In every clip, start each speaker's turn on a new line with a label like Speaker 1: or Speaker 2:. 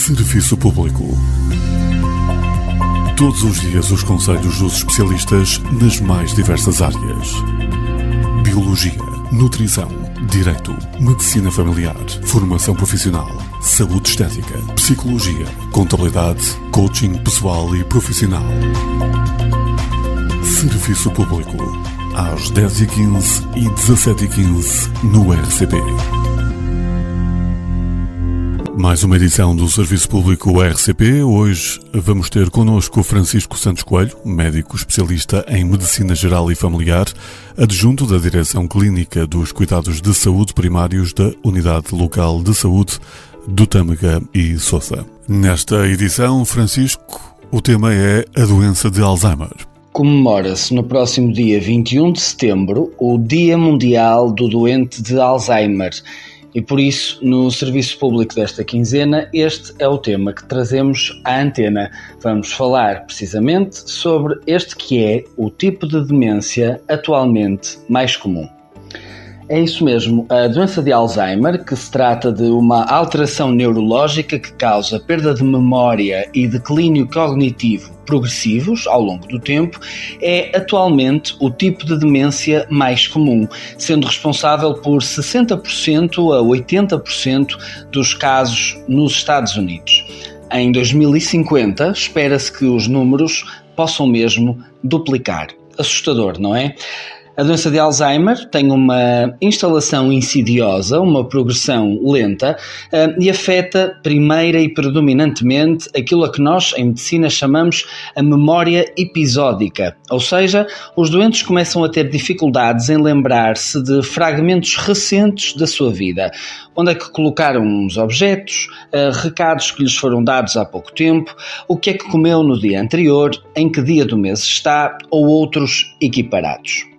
Speaker 1: Serviço Público. Todos os dias os conselhos dos especialistas nas mais diversas áreas. Biologia, nutrição, direito, medicina familiar, formação profissional, saúde estética, psicologia, contabilidade, coaching pessoal e profissional. Serviço Público, às 10h15 e 17h15 no RCP. Mais uma edição do Serviço Público RCP. Hoje vamos ter connosco Francisco Santos Coelho, médico especialista em Medicina Geral e Familiar, adjunto da Direção Clínica dos Cuidados de Saúde Primários da Unidade Local de Saúde do Tâmega e Sousa. Nesta edição, Francisco, o tema é a doença de Alzheimer.
Speaker 2: Comemora-se no próximo dia 21 de setembro o Dia Mundial do Doente de Alzheimer. E por isso, no Serviço Público desta quinzena, este é o tema que trazemos à antena. Vamos falar precisamente sobre este que é o tipo de demência atualmente mais comum. É isso mesmo, a doença de Alzheimer, que se trata de uma alteração neurológica que causa perda de memória e declínio cognitivo progressivos ao longo do tempo, é atualmente o tipo de demência mais comum, sendo responsável por 60% a 80% dos casos nos Estados Unidos. Em 2050, espera-se que os números possam mesmo duplicar. Assustador, não é? A doença de Alzheimer tem uma instalação insidiosa, uma progressão lenta e afeta primeira e predominantemente aquilo a que nós em medicina chamamos a memória episódica, ou seja, os doentes começam a ter dificuldades em lembrar-se de fragmentos recentes da sua vida. Onde é que colocaram os objetos, recados que lhes foram dados há pouco tempo, o que é que comeu no dia anterior, em que dia do mês está ou outros equiparados.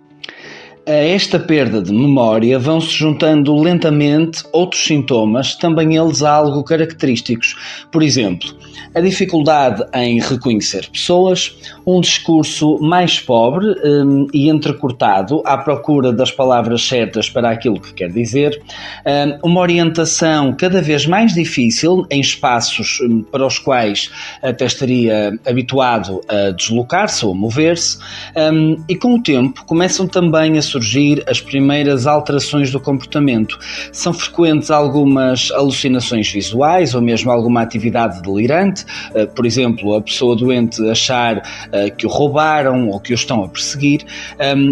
Speaker 2: A esta perda de memória vão-se juntando lentamente outros sintomas, também eles algo característicos. Por exemplo, a dificuldade em reconhecer pessoas, um discurso mais pobre e entrecortado à procura das palavras certas para aquilo que quer dizer, uma orientação cada vez mais difícil em espaços para os quais até estaria habituado a deslocar-se ou a mover-se, e com o tempo começam também a surgir as primeiras alterações do comportamento. São frequentes algumas alucinações visuais ou mesmo alguma atividade delirante, por exemplo, a pessoa doente achar que o roubaram ou que o estão a perseguir,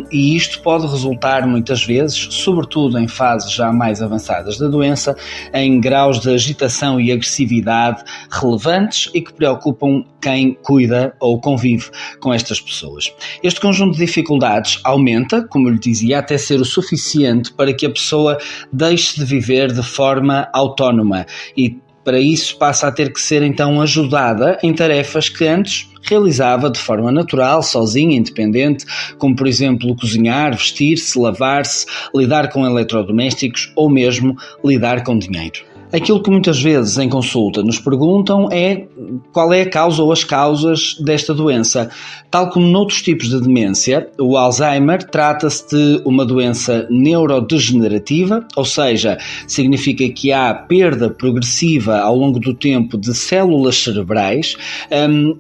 Speaker 2: e isto pode resultar muitas vezes, sobretudo em fases já mais avançadas da doença, em graus de agitação e agressividade relevantes e que preocupam quem cuida ou convive com estas pessoas. Este conjunto de dificuldades aumenta, como eu lhe dizia, até ser o suficiente para que a pessoa deixe de viver de forma autónoma e para isso passa a ter que ser então ajudada em tarefas que antes realizava de forma natural, sozinha, independente, como por exemplo cozinhar, vestir-se, lavar-se, lidar com eletrodomésticos ou mesmo lidar com dinheiro. Aquilo que muitas vezes em consulta nos perguntam é qual é a causa ou as causas desta doença. Tal como noutros tipos de demência, o Alzheimer trata-se de uma doença neurodegenerativa, ou seja, significa que há perda progressiva ao longo do tempo de células cerebrais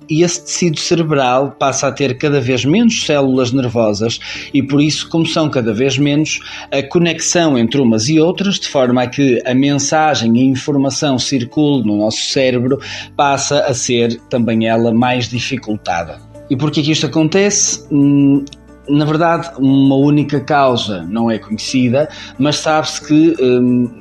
Speaker 2: e esse tecido cerebral passa a ter cada vez menos células nervosas e por isso, como são cada vez menos, a conexão entre umas e outras, de forma a que a mensagem e a informação circule no nosso cérebro, passa a ser também ela mais dificultada. E por que isto acontece? Na verdade, uma única causa não é conhecida, mas sabe-se que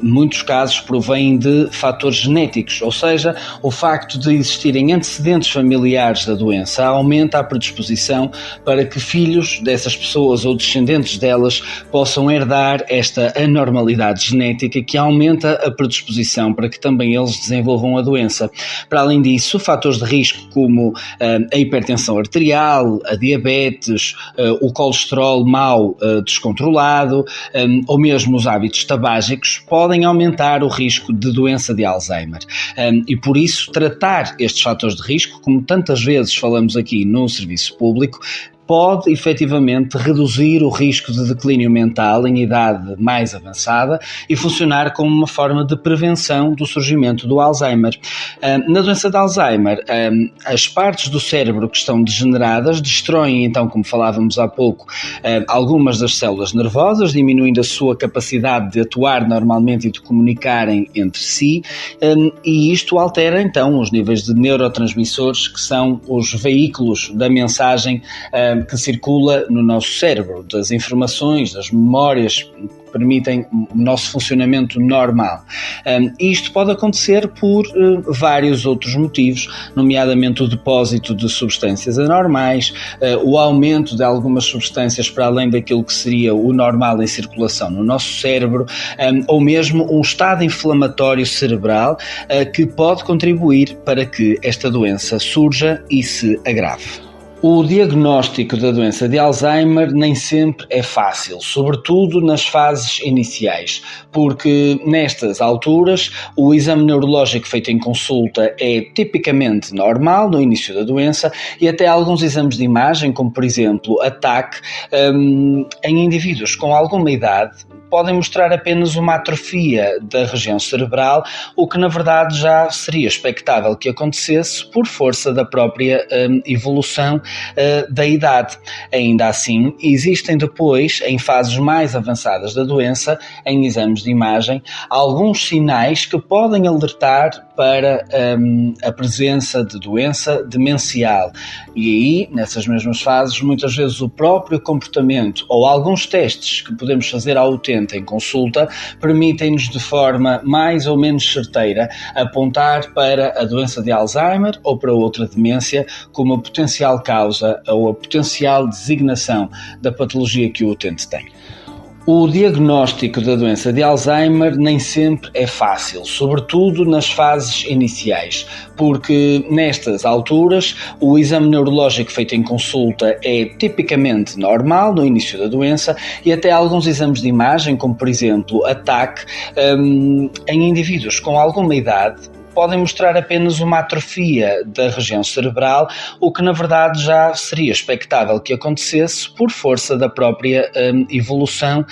Speaker 2: muitos casos provêm de fatores genéticos, ou seja, o facto de existirem antecedentes familiares da doença aumenta a predisposição para que filhos dessas pessoas ou descendentes delas possam herdar esta anormalidade genética que aumenta a predisposição para que também eles desenvolvam a doença. Para além disso, fatores de risco como a hipertensão arterial, a diabetes, o colesterol mau descontrolado ou mesmo os hábitos tabágicos podem aumentar o risco de doença de Alzheimer. E por isso tratar estes fatores de risco, como tantas vezes falamos aqui no serviço público, pode efetivamente reduzir o risco de declínio mental em idade mais avançada e funcionar como uma forma de prevenção do surgimento do Alzheimer. Na doença de Alzheimer, as partes do cérebro que estão degeneradas destroem, então, como falávamos há pouco, algumas das células nervosas, diminuindo a sua capacidade de atuar normalmente e de comunicarem entre si, e isto altera, então, os níveis de neurotransmissores, que são os veículos da mensagem que circula no nosso cérebro, das informações, das memórias que permitem o nosso funcionamento normal. Isto pode acontecer por vários outros motivos, nomeadamente o depósito de substâncias anormais, o aumento de algumas substâncias para além daquilo que seria o normal em circulação no nosso cérebro, ou mesmo um estado inflamatório cerebral que pode contribuir para que esta doença surja e se agrave. O diagnóstico da doença de Alzheimer nem sempre é fácil, sobretudo nas fases iniciais, porque nestas alturas o exame neurológico feito em consulta é tipicamente normal no início da doença e até alguns exames de imagem, como por exemplo a TAC, em indivíduos com alguma idade, podem mostrar apenas uma atrofia da região cerebral, o que na verdade já seria expectável que acontecesse por força da própria evolução da idade. Ainda assim, existem depois, em fases mais avançadas da doença, em exames de imagem, alguns sinais que podem alertar para a presença de doença demencial. E aí, nessas mesmas fases, muitas vezes o próprio comportamento ou alguns testes que podemos fazer ao utente em consulta permitem-nos de forma mais ou menos certeira apontar para a doença de Alzheimer ou para outra demência como a potencial causa ou a potencial designação da patologia que o utente tem. O diagnóstico da doença de Alzheimer nem sempre é fácil, sobretudo nas fases iniciais, porque nestas alturas o exame neurológico feito em consulta é tipicamente normal no início da doença e até alguns exames de imagem, como por exemplo a TAC, em indivíduos com alguma idade, podem mostrar apenas uma atrofia da região cerebral, o que na verdade já seria expectável que acontecesse por força da própria evolução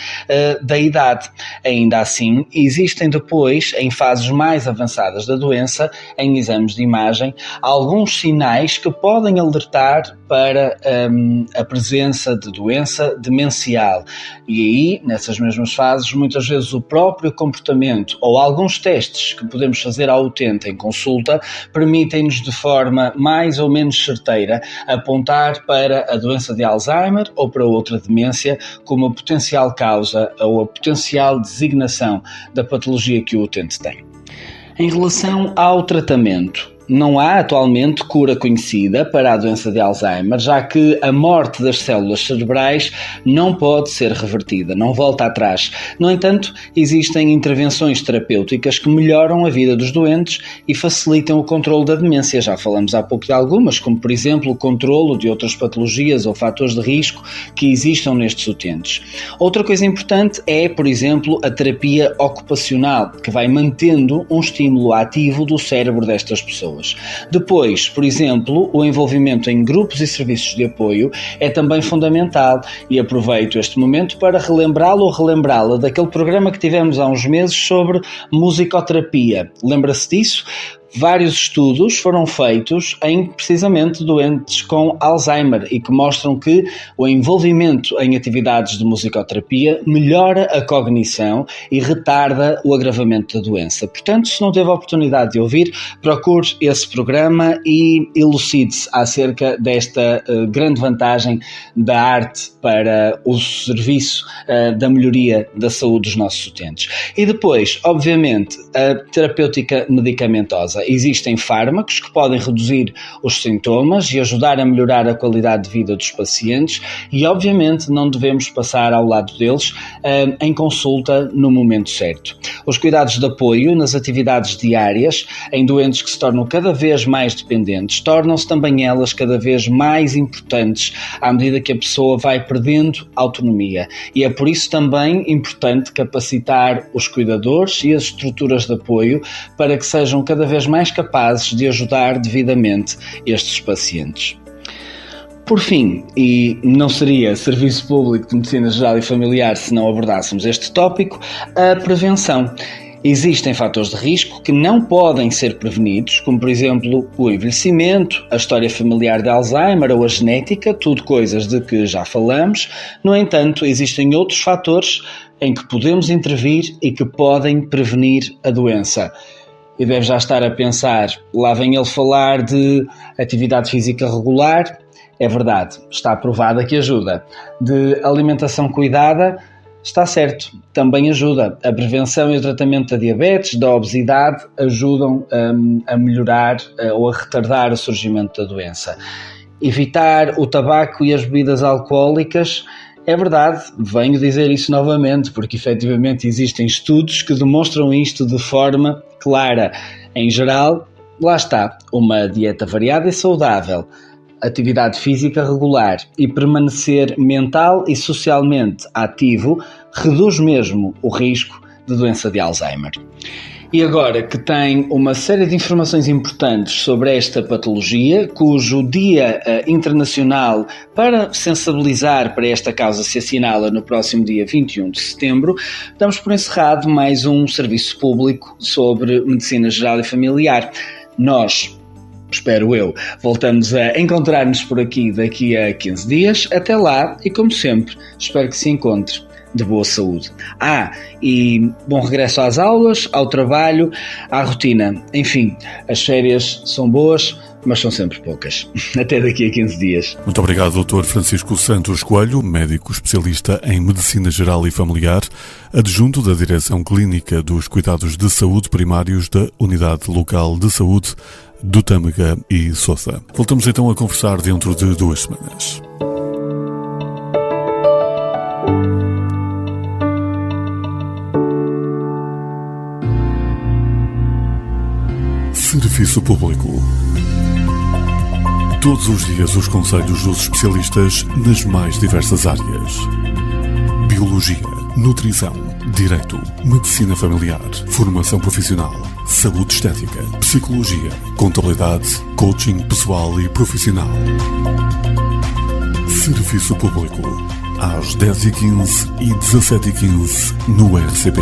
Speaker 2: da idade. Ainda assim, existem depois, em fases mais avançadas da doença, em exames de imagem, alguns sinais que podem alertar para a presença de doença demencial. E aí, nessas mesmas fases, muitas vezes o próprio comportamento ou alguns testes que podemos fazer ao utente em consulta permitem-nos de forma mais ou menos certeira apontar para a doença de Alzheimer ou para outra demência como a potencial causa ou a potencial designação da patologia que o utente tem. Em relação ao tratamento, não há atualmente cura conhecida para a doença de Alzheimer, já que a morte das células cerebrais não pode ser revertida, não volta atrás. No entanto, existem intervenções terapêuticas que melhoram a vida dos doentes e facilitam o controle da demência. Já falamos há pouco de algumas, como por exemplo o controle de outras patologias ou fatores de risco que existam nestes utentes. Outra coisa importante é, por exemplo, a terapia ocupacional, que vai mantendo um estímulo ativo do cérebro destas pessoas. Depois, por exemplo, o envolvimento em grupos e serviços de apoio é também fundamental e aproveito este momento para relembrá-lo ou relembrá-la daquele programa que tivemos há uns meses sobre musicoterapia. Lembra-se disso? Vários estudos foram feitos em precisamente doentes com Alzheimer e que mostram que o envolvimento em atividades de musicoterapia melhora a cognição e retarda o agravamento da doença. Portanto, se não teve a oportunidade de ouvir, procure esse programa e elucide-se acerca desta grande vantagem da arte para o serviço da melhoria da saúde dos nossos utentes. E depois, obviamente, a terapêutica medicamentosa. Existem fármacos que podem reduzir os sintomas e ajudar a melhorar a qualidade de vida dos pacientes e, obviamente, não devemos passar ao lado deles em consulta no momento certo. Os cuidados de apoio nas atividades diárias em doentes que se tornam cada vez mais dependentes tornam-se também elas cada vez mais importantes à medida que a pessoa vai perdendo autonomia e é por isso também importante capacitar os cuidadores e as estruturas de apoio para que sejam cada vez mais capazes de ajudar devidamente estes pacientes. Por fim, e não seria Serviço Público de Medicina Geral e Familiar se não abordássemos este tópico, a prevenção. Existem fatores de risco que não podem ser prevenidos, como por exemplo o envelhecimento, a história familiar de Alzheimer ou a genética, tudo coisas de que já falamos. No entanto, existem outros fatores em que podemos intervir e que podem prevenir a doença. E deve já estar a pensar, lá vem ele falar de atividade física regular. É verdade, está provada que ajuda. De alimentação cuidada, está certo, também ajuda. A prevenção e o tratamento da diabetes, da obesidade, ajudam a melhorar ou a retardar o surgimento da doença. Evitar o tabaco e as bebidas alcoólicas, é verdade, venho dizer isso novamente, porque efetivamente existem estudos que demonstram isto de forma clara. Em geral, lá está, uma dieta variada e saudável, atividade física regular e permanecer mental e socialmente ativo reduz mesmo o risco de doença de Alzheimer. E agora que tem uma série de informações importantes sobre esta patologia, cujo Dia Internacional para sensibilizar para esta causa se assinala no próximo dia 21 de setembro, damos por encerrado mais um serviço público sobre medicina geral e familiar. Nós, espero eu, voltamos a encontrar-nos por aqui daqui a 15 dias. Até lá e, como sempre, espero que se encontre de boa saúde. E bom regresso às aulas, ao trabalho, à rotina. Enfim, as férias são boas, mas são sempre poucas. Até daqui a 15 dias.
Speaker 1: Muito obrigado, Dr. Francisco Santos Coelho, médico especialista em Medicina Geral e Familiar, adjunto da Direção Clínica dos Cuidados de Saúde Primários da Unidade Local de Saúde do Tâmega e Sousa. Voltamos então a conversar dentro de 2 semanas. Serviço Público. Todos os dias os conselhos dos especialistas nas mais diversas áreas. Biologia, nutrição, direito, medicina familiar, formação profissional, saúde estética, psicologia, contabilidade, coaching pessoal e profissional. Serviço Público, às 10h15 e 17h15 no RCP.